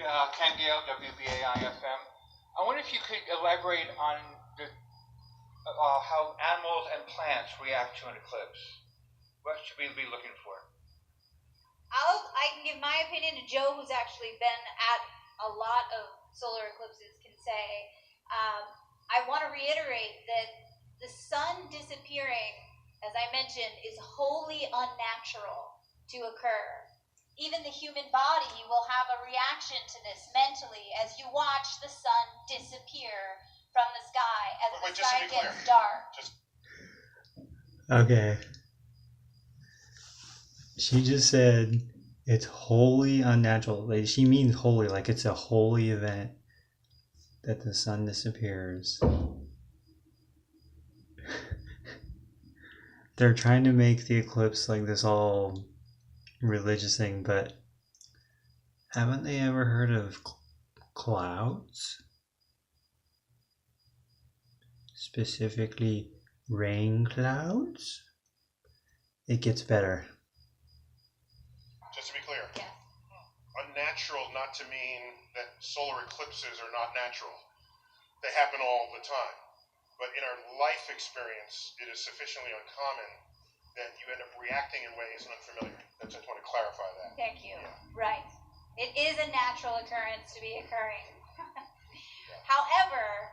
Ken Gale, WBAI-FM. I wonder if you could elaborate on how animals and plants react to an eclipse. What should we be looking for? I can give my opinion, and Joe, who's actually been at a lot of solar eclipses, can say. I want to reiterate that the sun disappearing, as I mentioned, is wholly unnatural to occur. Even the human body will have a reaction to this mentally as you watch the sun disappear from the sky as the sky gets dark. Okay. She just said it's wholly unnatural. Like, she means holy, like it's a holy event that the sun disappears. They're trying to make the eclipse like this all religious thing, but haven't they ever heard of clouds? Specifically rain clouds? It gets better. Just to be clear, Yes. unnatural not to mean that solar eclipses are not natural. They happen all the time. But in our life experience, it is sufficiently uncommon that you end up reacting in ways unfamiliar. I just want to clarify that. Thank you. Right. It is a natural occurrence to be occurring. However,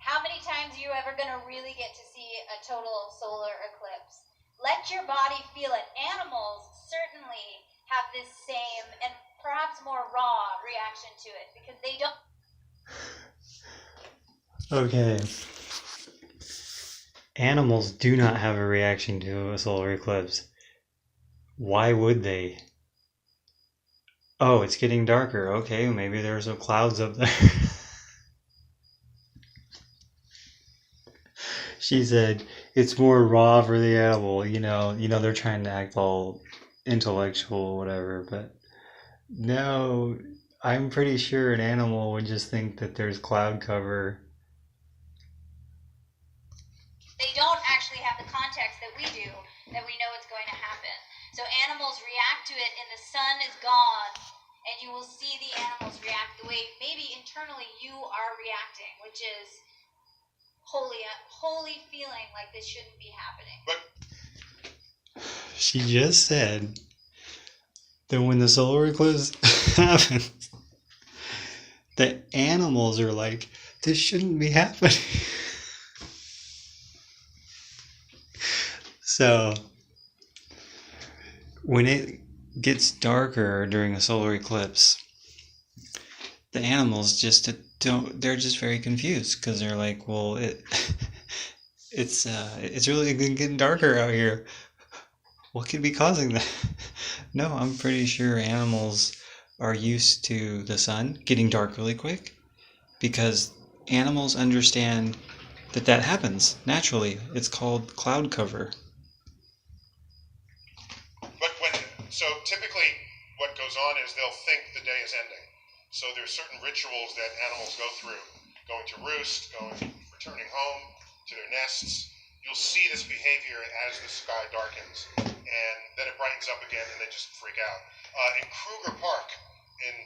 how many times are you ever going to really get to see a total solar eclipse? Let your body feel it. Animals certainly have this same and perhaps more raw reaction to it because they don't. Okay. Animals do not have a reaction to a solar eclipse. Why would they? Oh, it's getting darker. Okay, maybe there's some clouds up there. She said it's more raw for the animal. You know, they're trying to act all intellectual or whatever, but no, I'm pretty sure an animal would just think that there's cloud cover. They don't actually have the context that we do, that we know it's going to happen. So animals react to it and the sun is gone, and you will see the animals react the way maybe internally you are reacting, which is wholly feeling like this shouldn't be happening. But She just said that when the solar eclipse happens, the animals are like, this shouldn't be happening. So, when it gets darker during a solar eclipse, the animals just don't, they're just very confused because they're like, well, it's really getting darker out here. What could be causing that? No, I'm pretty sure animals are used to the sun getting dark really quick because animals understand that happens naturally. It's called cloud cover. So typically what goes on is they'll think the day is ending. So there's certain rituals that animals go through, going to roost, returning home to their nests. You'll see this behavior as the sky darkens, and then it brightens up again, and they just freak out. In Kruger Park in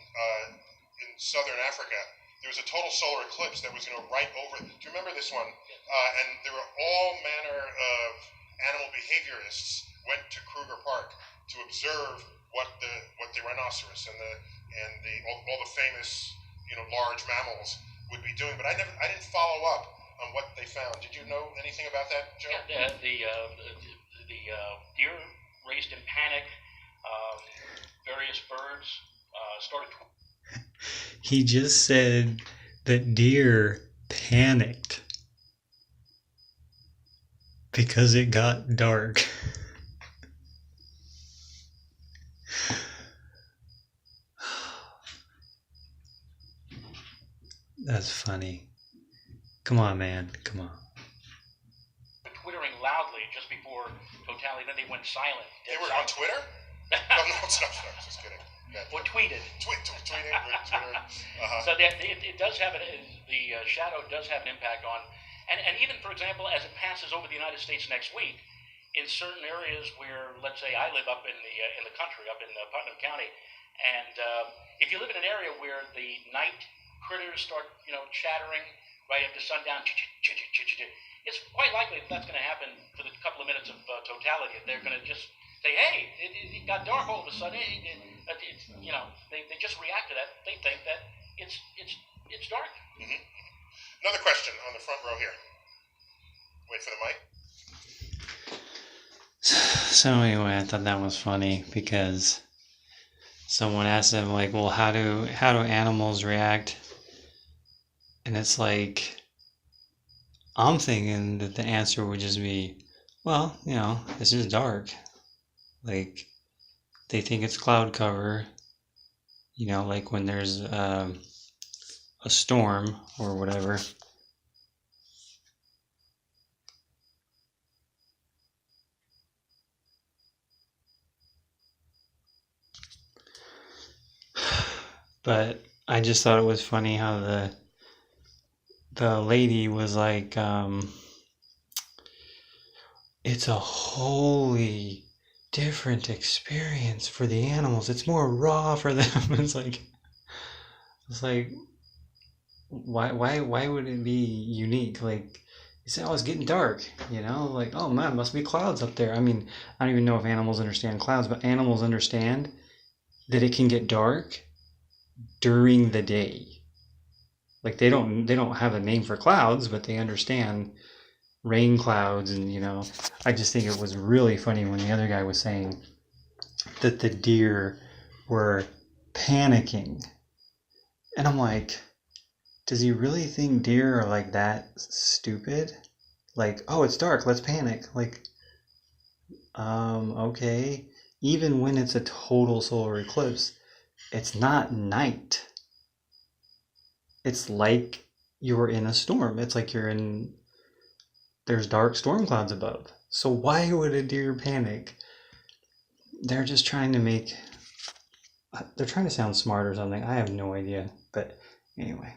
southern Africa, there was a total solar eclipse that was going to right over. Do you remember this one? And there were all manner of animal behaviorists went to Kruger Park to observe what the rhinoceros and all the famous large mammals would be doing. But I didn't follow up on what they found. Did you know anything about that, Joe? Yeah, the deer raised in panic. Various birds started. He just said that deer panicked because it got dark. That's funny. Come on, man. Come on. Twittering loudly just before totality, then they went silent. They were on Twitter? No, stop, just kidding. Yeah. Or tweeted. Tweeting, Twitter. Uh-huh. So it does have the shadow does have an impact on, and even for example, as it passes over the United States next week, in certain areas where, let's say, I live up in the country, up in Putnam County, And if you live in an area where the night critters start, chattering right after sundown, it's quite likely that's going to happen for the couple of minutes of totality. They're going to just say, "Hey, it got dark all of a sudden." They just react to that. They think that it's dark. Mm-hmm. Another question on the front row here. Wait for the mic. So anyway, I thought that was funny because someone asked him like, well, how do animals react? And it's like, I'm thinking that the answer would just be, well, it's just dark. Like, they think it's cloud cover, like when there's a storm or whatever. But I just thought it was funny how the lady was like, it's a wholly different experience for the animals. It's more raw for them. It's like why would it be unique? Like, you say, oh, it's getting dark, like, oh man, must be clouds up there. I mean, I don't even know if animals understand clouds, but animals understand that it can get dark during the day. Like, they don't have a name for clouds, but they understand rain clouds. And I just think it was really funny when the other guy was saying that the deer were panicking, and I'm like, does he really think deer are like that stupid? Like, oh, it's dark, let's panic. Like, okay, even when it's a total solar eclipse, it's not night. It's like you're in a storm. It's like there's dark storm clouds above. So why would a deer panic? They're just trying to sound smart or something. I have no idea. But anyway.